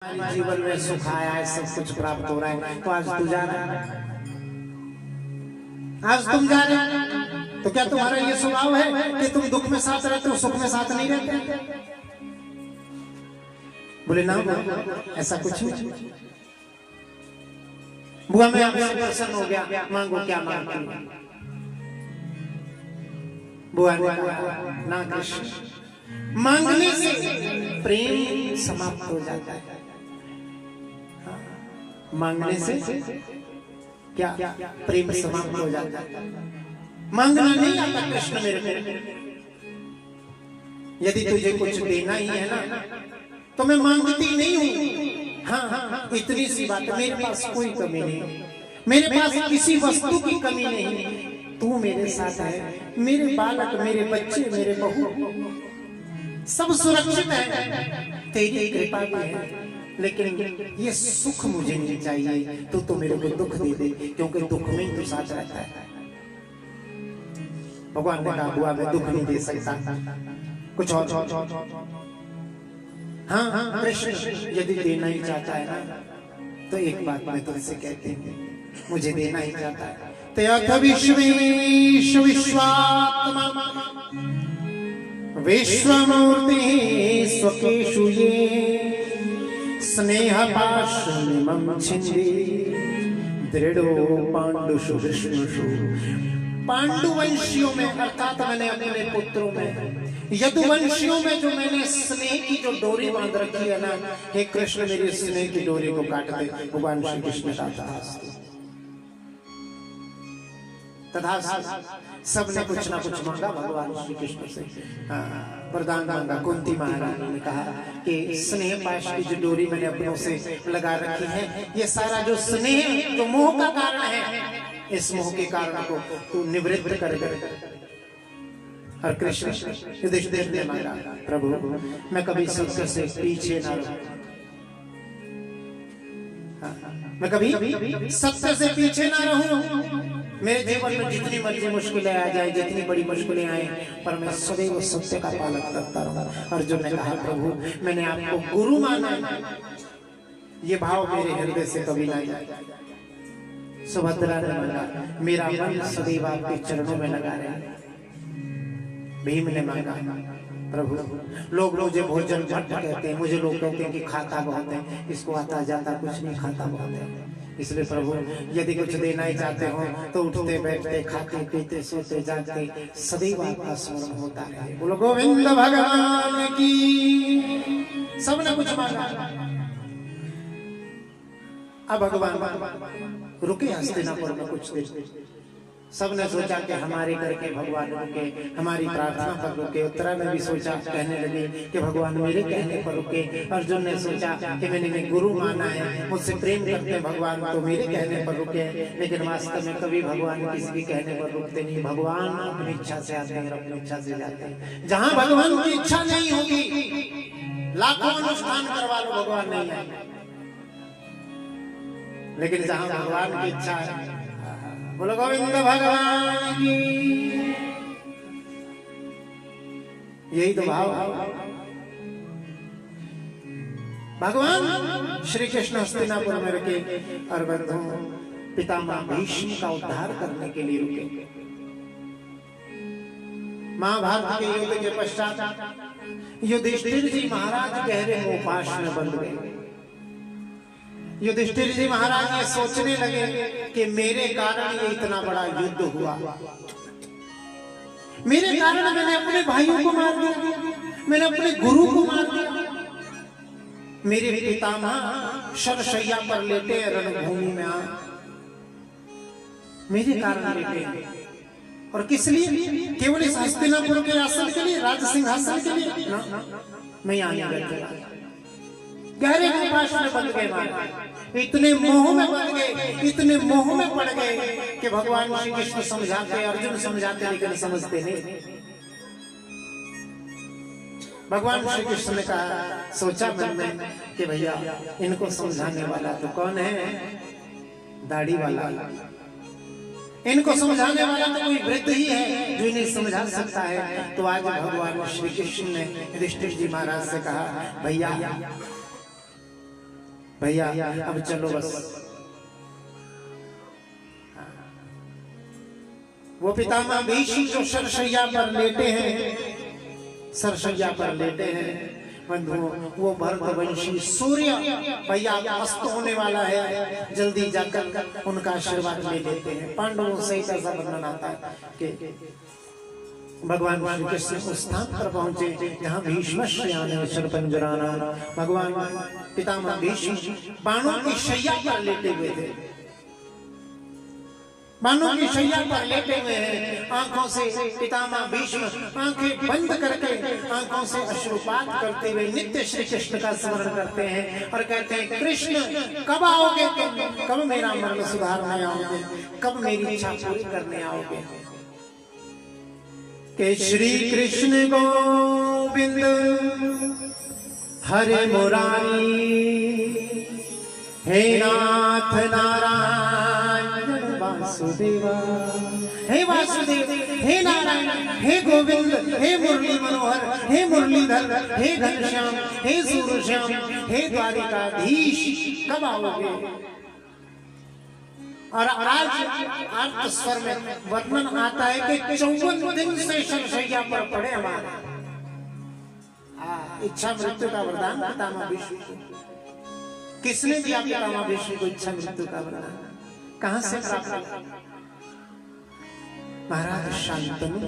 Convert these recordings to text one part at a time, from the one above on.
जीवन में सुख आया है, सब कुछ प्राप्त हो रहा है, तो आज तू जा रहा है, आज तुम जा रहे हो, तो क्या तुम्हारा ये स्वभाव है कि तुम दुख में साथ रहते हो, सुख में साथ नहीं रहते? बोले ना, ऐसा कुछ नहीं। बुआ मैं आपसे प्रसन्न हो गया, मांगो क्या मांगती हो? बुआ ने कहा ना कृष्ण, मांगने से प्रेम समाप्त हो जाता है। मांगने से क्या प्रेम समाप्त हो जाता है। मांगना नहीं आता कृष्ण मेरे को। यदि तुझे कुछ देना ही है ना, तो मैं मांगती नहीं हूँ। हाँ, इतनी सी बात, मेरे पास कोई कमी नहीं, मेरे पास किसी वस्तु की कमी नहीं। तू मेरे साथ है, मेरे बालक, मेरे बच्चे, मेरे बहू सब सुरक्षित है, तेरी कृपा भी है। लेकिन ये सुख मुझे नहीं चाहिए, तो मेरे को दुख दे दे, क्योंकि दुख में ही तो साथ रहता है। भगवान ने कहा बुआ मैं दुख नहीं दे सकता, कुछ और। हाँ कृष्ण यदि देना ही चाहता है ना, तो एक बात मैं तुमसे कहती हूँ, मुझे देना ही चाहता है। तयथ विश्वेश विश्वात्मा विश्वमूर्ति स्वकेषु ये स्नेह पाशुनिमं छिंदी दृढ़ो पांडुषु विष्णुषु। पांडुवंशियों में, अर्थात मैंने अपने पुत्रों में, यदुवंशियों में जो मैंने स्नेह की जो डोरी बांध रखी है ना, हे कृष्ण मेरी स्नेह की डोरी को काट दे। भगवान श्री कृष्ण का तथा सबने कुछ ना कुछ मांगा भगवान श्री कृष्ण से, वरदान मांगा। कुंती महारानी ने कहा कि स्नेह पाश की जो डोरी मैंने अपनों से लगा रखी है, ये सारा जो स्नेह जो मोह का कारण है, इस मोह के कारण को तू निवृत्त कर दे। और कृष्ण युधिष्ठिर ने मांगा, प्रभु मैं कभी सत्य से पीछे ना रहूं, मैं कभी सत्य से पीछे ना रहूं। मेरे जीवन में जितनी मर्जी मुश्किलें आ जाए, जितनी बड़ी मुश्किलें आए, पर मैं सदैव सत्य का पालन करता रहूं। अर्जुन ने कहा प्रभु मैंने आपको गुरु माना, ये भाव मेरे हृदय से कभी ना जाए। सुभद्रा ने मांगा मेरा मन सदैव आपके चरणों में लगा रहे। भीम ने मांगा प्रभु लोग मुझे भोजन भट्ट कहते हैं, मुझे लोग कहते हैं कि खाता बहुत है, इसको आता जाता कुछ नहीं, खाता बहुत है। इसलिए प्रभु यदि कुछ देना ही चाहते हो तो उठते बैठते खाते पीते सोते जागते सदैव आपका स्मरण होता रहे। बोलो गोविंद भगवान की। सबने कुछ मांगा। अब भगवान रुके हस्तिनापुर में कुछ देर। सबने सोचा कि हमारे करके भगवान रुके, हमारी प्रार्थना पर रुके। उत्तरा ने भी सोचा, कहने लगे कि भगवान मेरे कहने पर रुके। अर्जुन ने सोचा कि मैंने गुरु माना है, मुझसे प्रेम करते हैं भगवान, तो मेरे कहने पर रुके। लेकिन वास्तव में कभी भगवान किसी के कहने पर रुकते नहीं। भगवान अपनी इच्छा से आते हैं, अपनी इच्छा से जाते हैं। जहाँ भगवान की इच्छा नहीं होगी, लाखों अनुष्ठान करवा लो, भगवान नहीं आएंगे। लेकिन जहाँ भगवान की इच्छा है, बोलो गोविंद भगवान की। यही तो भाव। भगवान श्री कृष्ण हस्तिनापुर में रुके और पितामह भीष्म का उद्धार करने के लिए रुके। महाभारत के युद्ध के पश्चात युधिष्ठिर जी महाराज गहरे मोहपाश में बंध गए। युधिष्ठिर जी महाराज ये सोचने लगे कि मेरे कारण ये इतना बड़ा युद्ध हुआ, मेरे कारण मैंने अपने भाइयों को मार दिया, मैंने अपने गुरु को मार दिया, मेरे पितामह शरशैया पर लेटे रणभूमि में आ, मेरे कारण लेटे। और किस लिए? केवल इस हस्तिनापुर के आसन के लिए, राज सिंहासन के लिए ना, मैं यहाँ नहीं रहता। गहरे मोहपाश में बंध गए, इतने मोह में बन गए, इतने मोह में पड़ गए कि भगवान श्री कृष्ण समझाते, अर्जुन समझाते, लेकिन समझते नहीं। भगवान श्री कृष्ण ने कहा, सोचा मन में कि भैया इनको समझाने वाला तो कौन है? दाढ़ी वाला। इनको समझाने वाला तो कोई वृद्ध ही है जो इन्हें समझा सकता है। तो आज भगवान श्री कृष्ण ने युधिष्ठिर जी महाराज से कहा, भैया भैया अब चलो बस। वो पितामह भीष्म जो सरसैया पर लेटे हैं, सरसैया पर लेटे हैं बंधुओं, वो भरतवंशी सूर्य भैया अस्त होने वाला है, जल्दी जाकर उनका आशीर्वाद ले लेते हैं। पांडवों से ऐसा वर्णन आता है कि भगवान श्री कृष्ण उस स्थान पर पहुंचे जहाँ भीष्मश्याने शरपंजराना, भगवान पितामह भीष्म बाणों की शैया पर लेटे हुए थे, बाणों की शैया पर लेटे हुए हैं। आंखों से पितामह भीष्म आंखें बंद करके आंखों से अश्रुपात करते हुए नित्य श्री कृष्ण का स्मरण करते हैं और कहते हैं, कृष्ण कब आओगे तुम, कब मेरा मरण सुधारने आओगे, कब मेरी इच्छा पूरी करने आओगे। के श्री कृष्ण गोविंद हरे मुरारी, हे नाथ नारायण वासुदेवा, हे वासुदेव, हे नारायण, हे गोविंद, हे मुरली मनोहर, हे मुरलीधर, हे घनश्याम, हे सूरश्याम, हे द्वारिकाधीश, कब आओगे। और आज अर्थ स्वर में वर्णन आता है कि 54 दिन से सरसैया पर पड़े हमारे। इच्छा मृत्यु का वरदान पितामह भीष्म, किसने दिया पितामह भीष्म को इच्छा मृत्यु का वरदान, कहां से प्राप्त? महाराज शांतनु,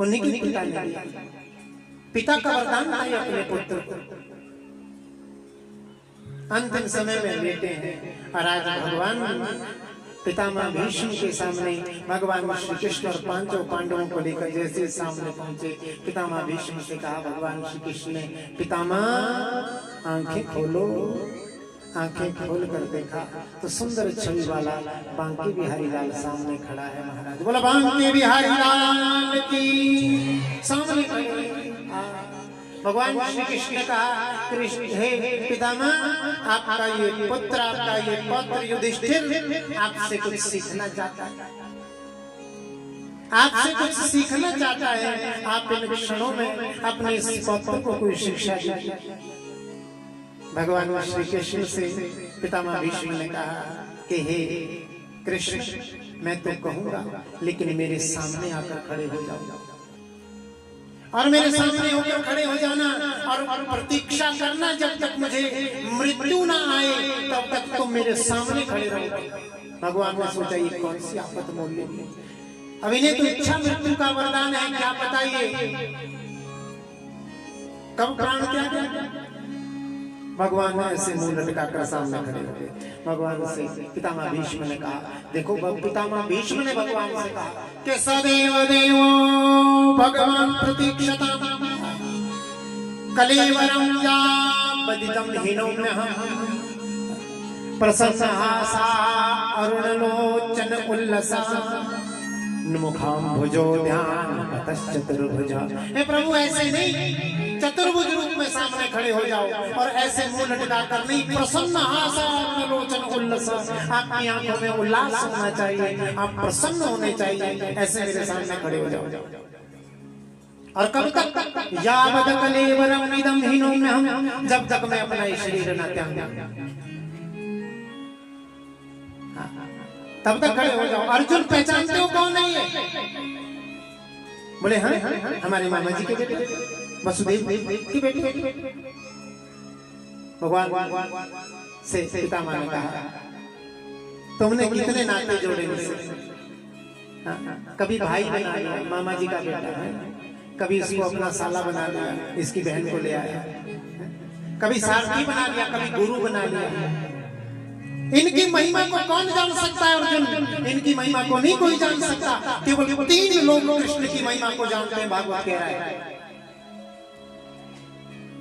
उन्हीं की पिता ने दिया। पिता का वरदान था अपने पुत्र को। अंतिम समय में लेटे हैं और आज भगवान पितामह भीष्म के सामने भगवान श्री कृष्ण और पांचों पांडवों को लेकर जैसे सामने पहुंचे, पितामह भीष्म से कहा भगवान श्री कृष्ण ने, पितामह आंखें खोलो। आंखें खोल कर देखा तो सुंदर छवि वाला बांके बिहारी लाल सामने खड़ा है। महाराज बोला, बांके बिहारी लाल की सामने भगवान श्री कृष्ण ने कहा, कृष्ण हे पितामह, आपका ये पुत्र, आपका ये पौत्र युधिष्ठिर आपसे कुछ सीखना चाहता है, आपसे कुछ सीखना चाहता है। आप इन क्षणों में अपने इस पौत्र को कोई शिक्षा दीजिए। भगवान श्री कृष्ण से पितामह भीष्म ने कहा कि हे कृष्ण, मैं तो कहूंगा लेकिन मेरे सामने आकर खड़े हो जाओ और मेरे सामने होकर खड़े हो जाना और प्रतीक्षा करना जब तक मुझे मृत्यु ना आए तब तक तुम मेरे सामने खड़े रहो। भगवान ने सोचा ये कौन सी आफत मोल लेगी, अब इन्हें तो इच्छा मृत्यु का वरदान है, क्या बताइए कब प्राण क्या। भगवान ने ऐसे मुंह लटकाकर सामने खड़े हो गए। भगवान से पितामह भीष्म ने कहा, देखो पितामह भीष्म ने भगवान से कहा कि सदैव देवो भगवान प्रतीक्षता कलेवरं यावदिदं हीनोम्यहं प्रसन्नहासा अरुणलोचन उल्लसा मुखाम भुजो ध्यान चतुर्भुजा। हे प्रभु, ऐसे नहीं, चतुर्भुज रूप में सामने खड़े हो जाओ और ऐसे मुंह लटकाकर नहीं, प्रसन्न हासा लोचन उल्लास, आपकी आंखों में उल्लास होना चाहिए, आप प्रसन्न होने चाहिए, ऐसे मेरे सामने खड़े हो जाओ। और कब तक? यावद कलेवरम इदं हीनोम्यहं, जब तक मैं अपना शरीर न त्याग, तब तक खड़े हो जाओ। अर्जुन पहचानते हो कौन है ये? बोले हाँ, हमारे मामा जी के बेटे वसुदेव की बेटी। भगवान से पितामह ने कहा, तुमने कितने नाते जोड़े मुझसे, कभी भाई बना लिया, मामा जी का बेटा है, कभी इसको अपना साला बना लिया, इसकी बहन को ले आया, कभी सारथी बना लिया, कभी गुरु बना लिया। इनकी महिमा को कौन जान सकता है अर्जुन? इनकी महिमा को नहीं कोई जान सकता, केवल 3 लोग कृष्ण की महिमा को जानते हैं। भागवत कह रहा है,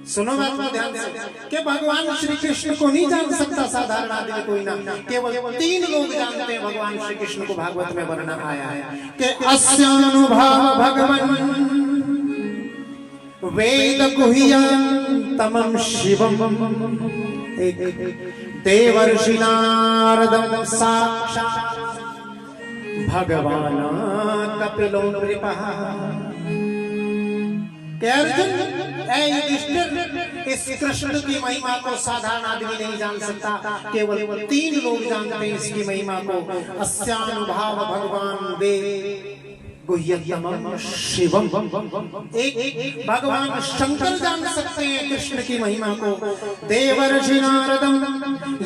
सुनो बात को ध्यान से, कि भगवान श्री कृष्ण को नहीं जान सकता साधारण आदमी कोई ना, केवल 3 लोग जानते हैं भगवान श्री कृष्ण को। भागवत में वर्णन आया है कि अस्यानुभाव भगवान वेद गुह्यं तमं शिवम देवर्षि नारदं साक्षात् भगवान् कपिलो नृपः। अर्जुन ऐ युधिष्ठिर, इस कृष्ण की महिमा को साधारण आदमी नहीं जान सकता, केवल 3 लोग जानते हैं इसकी महिमा को। अस्यानुभाव भगवान देव गुह्यतमं शिवम। एक भगवान शंकर जान सकते हैं कृष्ण की महिमा को। देवर्षि नारदम,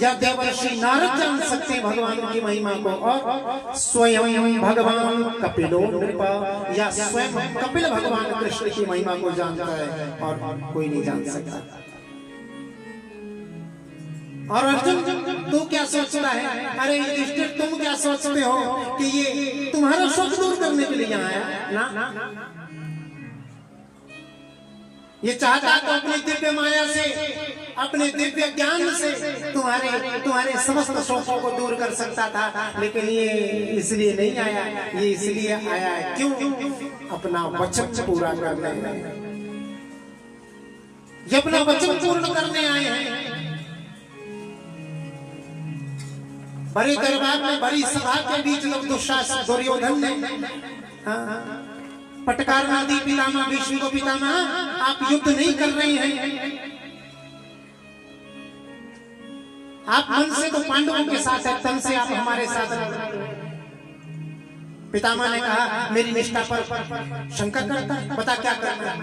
या देवर्षि नारद जान सकते हैं भगवान की महिमा को। और स्वयं भगवान कपिलो नृपा, या स्वयं कपिल भगवान कृष्ण की महिमा को जानता है और कोई नहीं जान सकता। और अर्जुन तू क्या सोचता है? अरे युधिष्ठिर तुम क्या सोचते हो कि ये तुम्हारा शोक दूर करने के लिए यहाँ आया ना? ये चाहता तो अपनी दिव्य माया से, अपने दिव्य ज्ञान से तुम्हारे समस्त शोकों को दूर कर सकता था, लेकिन ये इसलिए नहीं आया। ये इसलिए आया है क्यों? अपना वचन पूरा करने, ये अपना वचन पूर्ण करने आए हैं। बड़े दरबार में, बड़ी सभा के बीच में दुशासन दुर्योधन ने फटकारना दी पितामह भीष्म को, पितामह आप युद्ध नहीं कर रहे हैं, आप मन से तो पांडवों के साथ है, तन से आप हमारे साथ हैं। पितामह ने कहा मेरी निष्ठा पर शंका करता है, बता क्या करना है,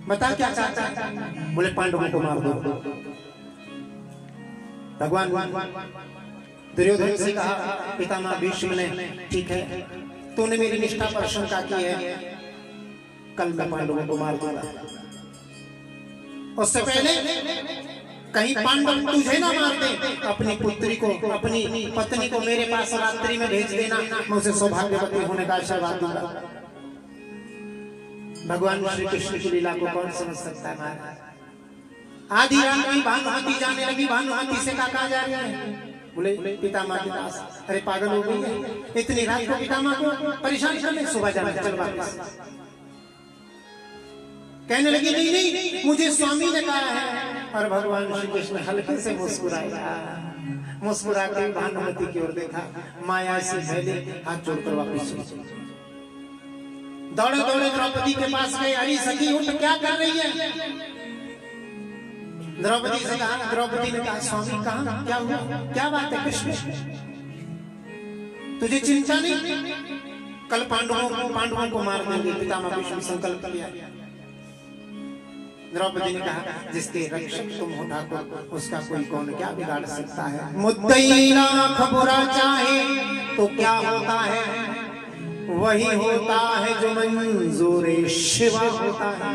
बता क्या चाहता है? बोले पांडवों को मार दो। भगवान दुर्योधन से कहा पितामह भीष्म ने, ठीक है तूने मेरी निष्ठा पर शंका की है, कल मैं पांडवों को मार दूंगा। उससे पहले कहीं पांडव तुझे ना मार दे, अपनी पुत्री को, अपनी पत्नी को मेरे पास रात्रि में भेज देना, मैं उसे सौभाग्यवती होने का आशीर्वाद दूंगा। भगवान श्री कृष्ण की लीला को कौन समझ सकता है महाराज? आधी रात में भानुमती जाने लगी, भानुमती से कहा जा रही है? बोले पितामह के पास। अरे पागल हो गई है, इतनी रात को पितामह को परेशान करने, सुबह जाना, चल वापस। कहने लगी नहीं नहीं मुझे स्वामी ने कहा है। और भगवान श्री कृष्ण हल्के से मुस्कुराया, मुस्कुरा के भानुमती की ओर देखा, माया से पहले हाथ जोड़कर वापिस दौड़े दौड़े द्रौपदी के पास गए। अरे सखी उठ, क्या कर रही है? द्रौपदी से कहा, द्रौपदी ने कहा स्वामी कहाँ, क्या हुआ, क्या बात है कृष्ण, तुझे चिंता नहीं? कल पांडवों को मार देंगे, पितामह भीष्म संकल्प किया। द्रौपदी ने कहा जिसके रक्षक तुम हो ठाकुर, उसका कोई कौन क्या बिगाड़ सकता है? मुद्दई लाख बुरा चाहे तो क्या होता है, वही होता है जो मंजूर शिवा होता है,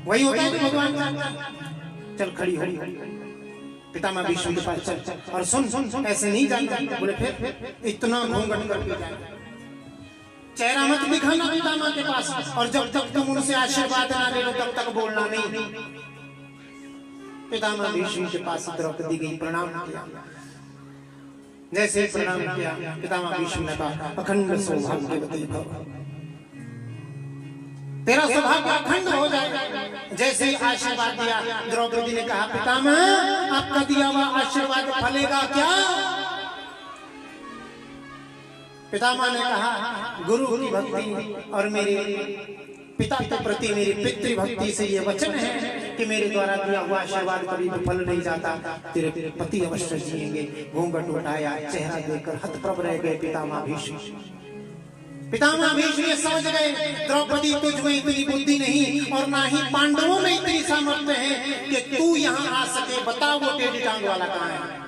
वही होता है जो भगवान का। चल खड़ी हो, पितामह भीष्म के पास चल और सुन, ऐसे नहीं जानता। बोले फिर इतना घूंघट करके जाए, चेहरा मत दिखाना पितामह के पास, और जब तक तुम उनसे आशीर्वाद ना ले लो तब तक बोलना नहीं। पितामह भीष्म के पास द्रौपदी गई, प्रणाम किया। जैसे प्रणाम किया, पितामह भीष्म ने कहा अखंड सौभाग्यवती भव, तेरा सौभाग्य अखंड हो जाएगा। जैसे आशीर्वाद दिया, द्रौपदी ने कहा पितामह आपका दिया हुआ आशीर्वाद फलेगा क्या? पितामह ने कहा गुरु की भक्ति और मेरे पिता के प्रति मेरी पितृभक्ति से ये वचन है कि मेरे द्वारा दिया हुआ आशीर्वाद कभी भी फल नहीं जाता, तेरे पति अवश्य जिएंगे। घूंघट उठाया, चेहरा देखकर हतप्रभ रह गए पितामह भीष्म। पितामह भीष्म ये समझ गए द्रौपदी तुझ में इतनी बुद्धि नहीं और ना ही पांडवों में इतनी सामर्थ्य है कि तू यहाँ आ सके। बता वो टेढ़ी टांग वाला कहाँ है?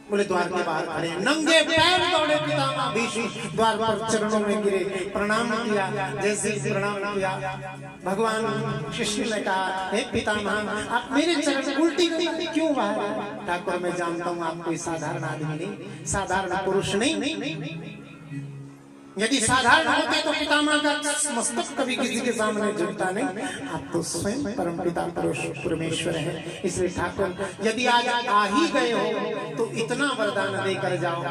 बोले द्वार के बाहर खड़े, नंगे पैर दौड़े पितामह भीष्म, द्वार पर चरणों में गिरे, प्रणाम किया। जैसे प्रणाम किया, भगवान कृष्ण ने कहा हे पितामह आप मेरे चरण उल्टी क्यों बाहर? ठाकुर मैं जानता हूँ आप कोई साधारण आदमी नहीं, साधारण पुरुष नहीं। यदि साधारण होते तो पितामह का मस्तक कभी किसी के सामने झुकता नहीं। आप तो स्वयं परम पिता परमेश्वर है, इसलिए ठाकुर यदि आज आ ही गए हो तो इतना वरदान देकर जाओ।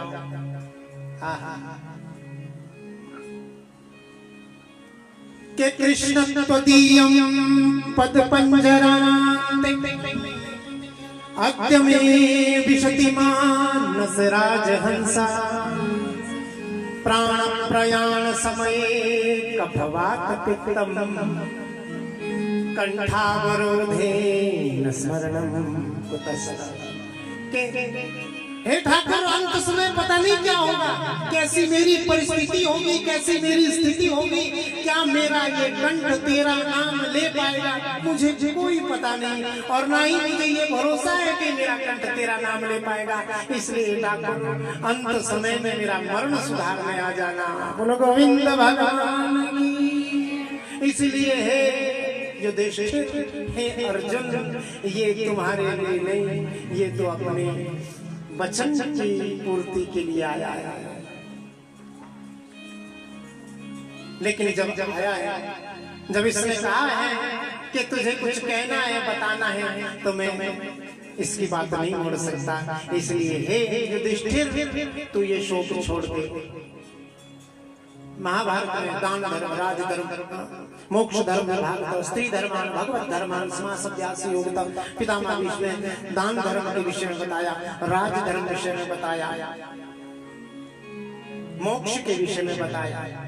के कृष्ण त्वदीयं पद पंजरान्ते अद्य मे विशति मानस राजहंसा प्राण प्रयाण समये कफवात पित्तम कंठावरोधेन स्मरणम कुतस्तः। हे ठाकुर, अंत समय पता नहीं क्या होगा, कैसी मेरी परिस्थिति होगी, कैसी मेरी स्थिति होगी, क्या मेरा ये कंठ तेरा नाम ले पाएगा, मुझे कोई पता नहीं, और ना ही मुझे ये भरोसा है कि मेरा कंठ तेरा नाम ले पाएगा। इसलिए ठाकुर, अंत समय में मेरा मरण सुधार में आ जाना। बोलो गोविंद भगवान की। इसलिए है युधिष्ठिर, हे अर्जुन, ये तुम्हारे लिए नहीं, ये तो अपने वचन की पूर्ति के लिए आया है। लेकिन जब आया है, जब इसने कहा है कि तुझे कुछ कहना है, बताना है, तो मैं इसकी बात नहीं मोड़ सकता। इसलिए हे युधिष्ठिर, तू ये शोक छोड़ दे। महाभारत में दान धर्म, राज धर्म, मोक्ष धर्म, स्त्री धर्मान, भगवत धर्मान, समास योगतम। पितामह भीष्म ने दान धर्म के विषय में बताया, राज धर्म विषय में बताया, मोक्ष के विषय में बताया,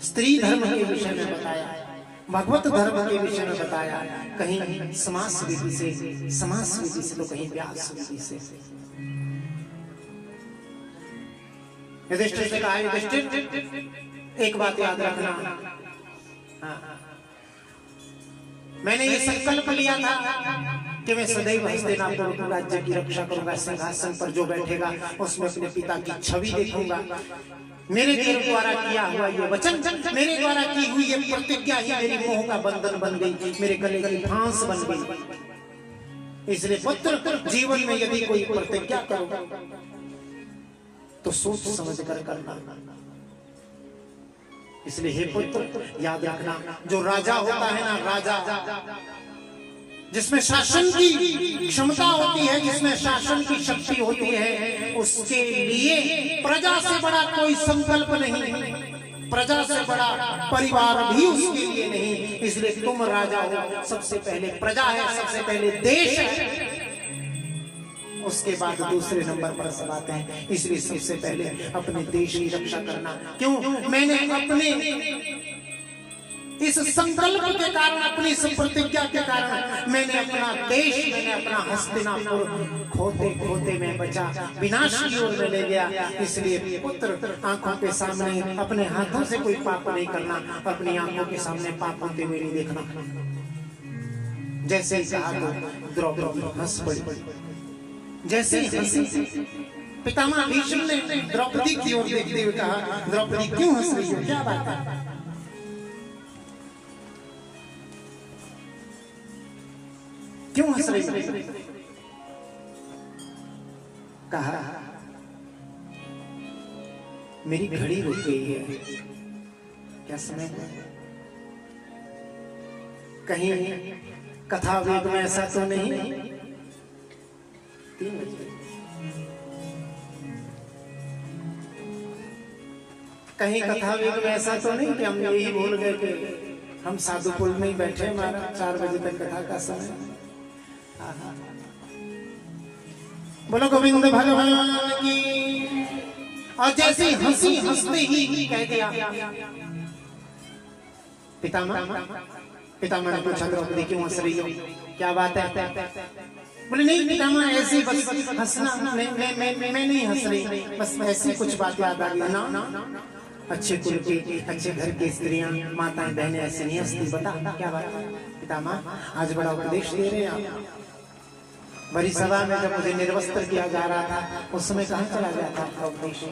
स्त्री धर्म के विषय में बताया, भगवत धर्म के विषय में बताया। कहीं समास विधि से तो कहीं व्यास विधि से। युधिष्ठिर से कहा, युधिष्ठिर एक बात याद रखना, मैंने ये संकल्प लिया था कि मैं सदैव हस्तिनापुर राज्य की रक्षा करूंगा, सिंहासन पर जो बैठेगा उसमें अपने पिता की छवि देखूंगा। मेरे द्वारा किया हुआ ये वचन, मेरे द्वारा की हुई ये प्रतिज्ञा ही मेरी मोह का बंधन बन गई, मेरे गले की फांस बन गई। इसलिए पुत्र, जीवन में यदि कोई प्रतिज्ञा करो तो सोच समझ कर करना। इसलिए हे पुत्र, याद रखना, जो राजा होता है ना, राजा जिसमें शासन की क्षमता होती है, जिसमें शासन की शक्ति होती है, उसके लिए प्रजा से बड़ा कोई संकल्प नहीं, प्रजा से बड़ा परिवार भी उसके लिए नहीं। इसलिए तुम राजा हो, सबसे पहले प्रजा है, सबसे पहले देश है, उसके बाद दूसरे नंबर पर सब आते हैं। इसलिए सबसे पहले अपने देश की रक्षा करना। क्यों? मैंने अपने इस संकल्प के कारण, अपनी इस प्रतिज्ञा के कारण मैंने अपना देश, मैंने अपना हस्तिनापुर खोते खोते में बचा, विनाश की ओर में ले गया। इसलिए पुत्र, आंखों के सामने अपने हाथों से कोई पाप नहीं करना, अपनी आंखों के सामने पाप होते हुए नहीं देखना। जैसे कहा तो द्रौपदी हंस पड़ी, जैसे हंसी। पितामह भीष्म ने द्रौपदी की ओर देखते हुए कहा, द्रौपदी क्यों हंस रही हो, क्या बात है? क्यों हंस रही हो? कहा, मेरी घड़ी रुक गई है। क्या समय है? कहीं कथा वेद में ऐसा तो नहीं? कहीं कथा वेद में ऐसा तो नहीं कि हम यही भूल गए कि हम साधुपुर में ही बैठे, हमारा 4 बजे तक कथा का समय। बोलो गोविंद भगवान की। और जैसे हंसी हंसते ही कह दिया, पितामह ने पूछा, द्रौपदी क्यों हंस रही हो, क्या बात है? बोले नहीं पितामह, ऐसे बस हंसना, मैं नहीं हंस रही, बस ऐसी कुछ बात याद आ गई ना। अच्छे कुल की, अच्छे घर की स्त्रियां, माताएं, बहनें ऐसे नहीं हंसती, बता क्या बात है? पितामह, आज बड़ा उपदेश दे रहे हैं आप। बड़ी सभा में जब मुझे निर्वस्त्र किया जा रहा था, उस समय कहाँ चला गया था आपका उपदेश?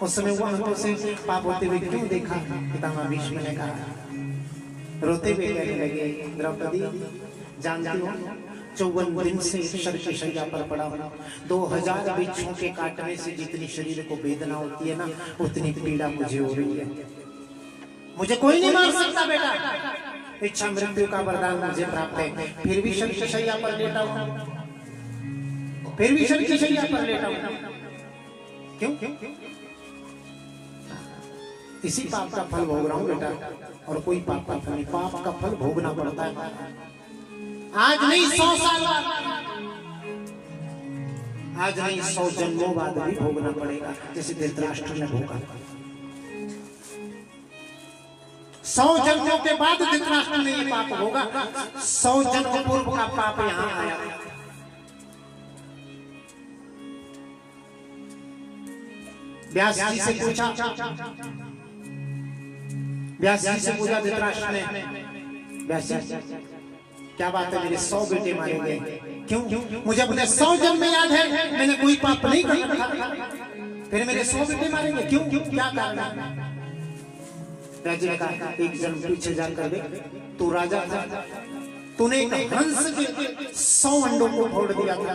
उस समय वो आंखों से पाप होते हुए क्यों देखा? पितामह भीष्म ने कहा, रोते हुए कहने लगे, द्रौपदी जानती हो, 54 दिन से शर की शैया पर पड़ा हूँ। 2000 बिच्छुओं के काटने से जितनी शरीर को वेदना होती है ना, उतनी पीड़ा मुझे हो रही है। मुझे कोई नहीं मार सकता बेटा, इच्छा मृत्यु का वरदान मुझे प्राप्त है, फिर भी शर की शैया पर लेटा हूँ, फिर भी शर की शैया पर लेटा हूँ। क्यों? इसी पाप का फल भोग रहा हूँ बेटा, और कोई पाप का फल नहीं, पाप का फल भोगना पड़ता है। आज नहीं 100 साल बाद, आज नहीं 100 जन्मों बाद भी भोगना पड़ेगा, जैसे धृतराष्ट्र ने भोगा। 100 जन्मों के बाद धृतराष्ट्र में ये पाप होगा, 100 जन्म पूर्व का पाप यहाँ आया। व्यास जी से पूछा, धृतराष्ट्र ने, व्यास जी क्या बात है, मेरे 100 बेटे मारे गए, क्यों? मुझे अपने 100 जन्म में याद है, मैंने कोई पाप नहीं कर रखा, फिर मेरे 100 बेटे मारेंगे क्यों? क्या कारण है? राजा ने कहा, एक जन्म पीछे जाकर देख, तू राजा था, तूने एक हंस के 100 अंडों को फोड़ दिया था,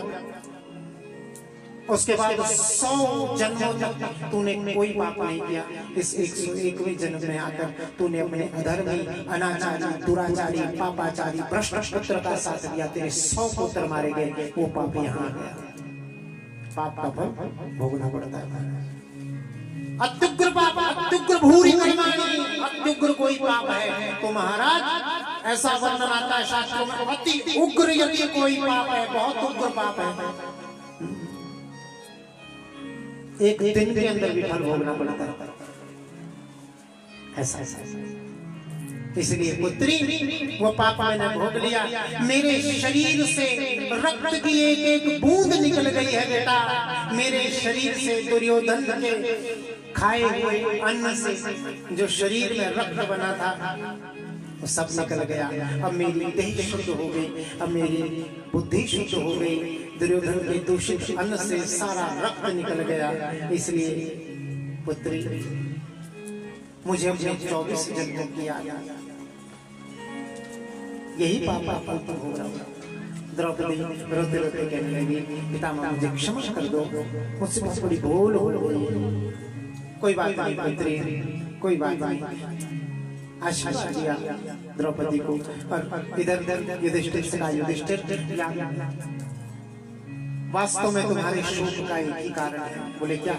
उसके बाद 100 जन्मों तक तूने कोई पाप नहीं किया। इस 101वें जन्म में आकर तूने अपने अधर्मी, अनाचारी, दुराचारी, पापाचारी, भ्रष्ट पुत्र का साथ दिया, तेरे 100 पुत्र मारे गए, वो पाप यहाँ आ गया। पाप का फल भोगना पड़ता है। अत्युग्र पाप, अत्युग्र भूरि कर्माणि, अत्युग्र कोई पाप है तो महाराज ऐसा वर्णन आता है शास्त्रों में, अति उग्र यदि कोई पाप है, बहुत उग्र पाप है, एक दिन के अंदर भी फल भोगना पड़ता है। ऐसा इसलिए पुत्री, वो पाप मैंने भोग लिया, मेरे शरीर से रक्त की एक एक बूंद निकल गई है बेटा, मेरे शरीर से दुर्योधन के खाए हुए अन्न से जो शरीर में रक्त बना था वो सब निकल गया। अब मेरी देह शुद्ध हो गई, अब मेरी बुद्धि शुद्ध हो गई, दुर्योधन के दूषित अन्न से सारा रक्त निकल गया। इसलिए पुत्री, मुझे अपने 24 जन्मों की याद आ, यही पापा फल तो हो रहा हूँ। द्रौपदी रोते रोते कहने लगी, पितामह मुझे क्षमा कर दो, मुझसे बहुत बड़ी भूल हो गई। कोई बात नहीं पुत्री, कोई बात नहीं। आश्वासन दिया द्रौपदी को, और इधर युधिष्ठिर से कहा, युधिष्ठिर वास्तव में तुम्हारे शोक का एक ही कारण है। बोले क्या?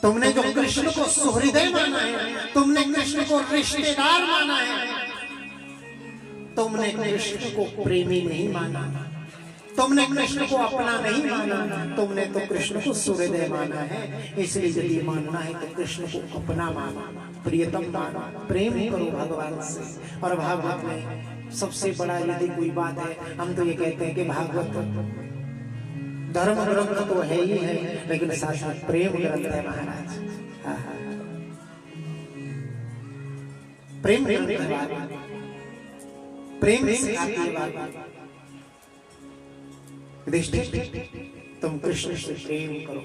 तुमने जो कृष्ण को सुहृदय माना है, तुमने कृष्ण को रिश्तेदार माना है, तुमने कृष्ण को प्रेमी नहीं माना, तुमने कृष्ण को अपना नहीं माना, तुमने तो कृष्ण को सुहृदय माना है। इसलिए यदि मानना है तो कृष्ण को अपना मानो, प्रियतम मानो, प्रेम करो भगवान से। और भागवत में सबसे बड़ा यदि कोई बात है, हम तो ये कहते हैं कि भागवत धर्म ग्रंथ तो है ही है, लेकिन साथ साथ प्रेम ग्रंथ है महाराज। प्रेम ग्रंथ, प्रेम से आती बात। युधिष्ठिर, तुम कृष्ण से प्रेम करो,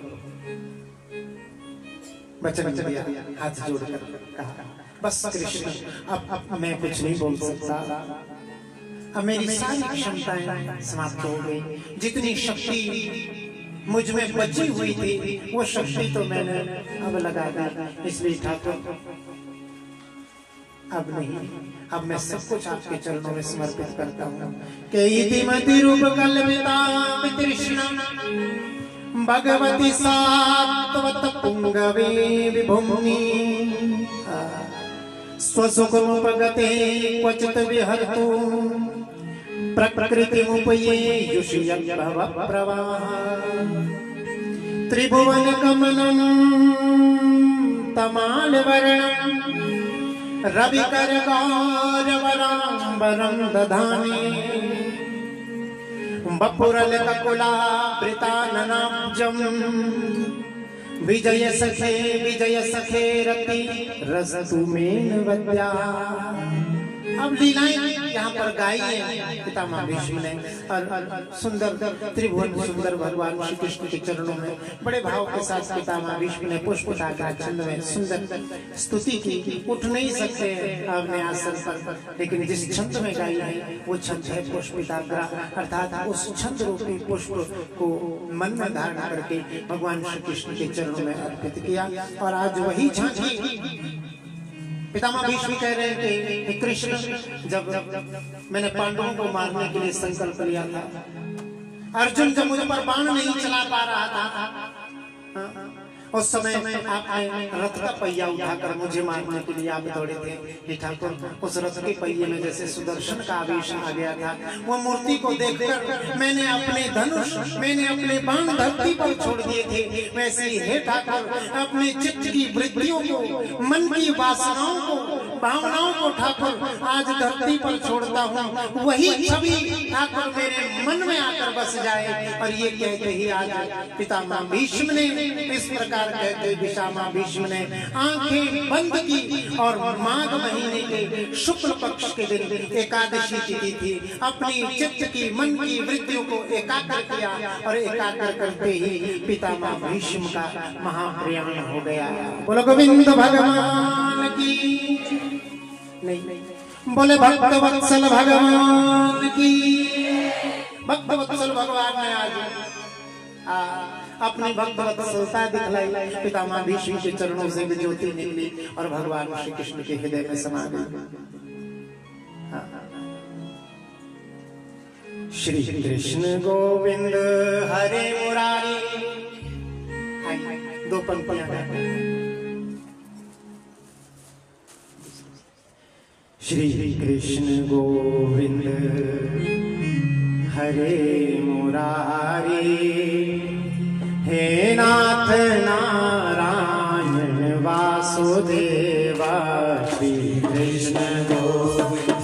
वचन दिया, हाथ जोड़कर कहा, बस कृष्ण, अब मैं कुछ नहीं बोल सकता, अब मेरी सारी क्षमताएं समाप्त हो गई, जितनी शक्ति मुझ में बची हुई थी वो शक्ति तो मैंने अब लगा दी। इसलिए ठाकुर अब नहीं, अब मैं सब कुछ आपके चरणों में समर्पित करता हूँ। केयितिमति रूप कल्पिता वितृष्णा भगवती सात्वत पुंगवे विभुम्नि स्वसुखमुपगते क्वचित् विहर्तु प्रकृतिमुपयेयुषि भव प्रवाह त्रिभुवन कमलं तमालवर्णं रविकर गौरवराम्बरं दधाने बपुरलककुलावृताननाब्जं विजय सखे रति रसतु मेनवत्या। अब लीलाएं यहाँ पर गाई है पितामह भीष्म ने, और सुंदर त्रिभुवन सुंदर भगवान श्री कृष्ण के चरणों में बड़े भाव के साथ पितामह भीष्म ने पुष्पटाग्र छंद में सुंदर स्तुति की। उठ नहीं सकते अपने आसन पर, लेकिन जिस छंद में गाई है वो छंद है पुष्पिताग्र, अर्थात उस छंद रूपी पुष्प को मन में धारण करके भगवान श्री कृष्ण के चरणों में अर्पित किया। और आज वही झांकी पितामह भीष्म कह रहे हैं कि कृष्ण, जब मैंने पांडवों को मारने के लिए संकल्प लिया था, अर्जुन जब मुझ पर बाण नहीं चला पा रहा था, उस समय आपने रथ का पहिया उठाकर मुझे मारने के लिए आप दौड़े थे। हे ठाकुर, उस रथ के पहिए में जैसे सुदर्शन का आवेश आ गया था। वो मूर्ति को देखकर मैंने अपने धनुष, मैंने अपने बाण धरती पर छोड़ दिए थे। वैसे ही हे ठाकुर, अपने चित्त की वृत्तियों को, मन की वासनाओं को, भावनाओं को ठाकुर आज धरती पर छोड़ता हूँ। वही छवि ठाकुर मेरे मन में आकर बस जाए। और ये कहते ही आज पितामह भीष्म ने इस प्रकार कहते पितामह भीष्म ने आंखें बंद की और माघ महीने के शुक्ल पक्ष के दिन एकादशी तिथि थी, अपनी चित्त की, मन की वृत्तियों को एकाग्र किया और एकाग्र करते ही पितामह भीष्म का महाप्रयाण हो गया। बोलो गोविंद भगवान की, नहीं बोले भक्त वत्सल भगवान की। भक्त वत्सल भगवान ने आज अपनी भक्त वत्सलता दिखलाई। पितामह भीष्म के चरणों से भी ज्योति निकली और भगवान श्री कृष्ण के हृदय में समा गई। श्री कृष्ण गोविंद हरे मुरारी। दो पंक्तियां। श्री कृष्ण गोविंद हरे मुरारी, हे नाथ नारायण वासुदेवा। श्री कृष्ण गोविंद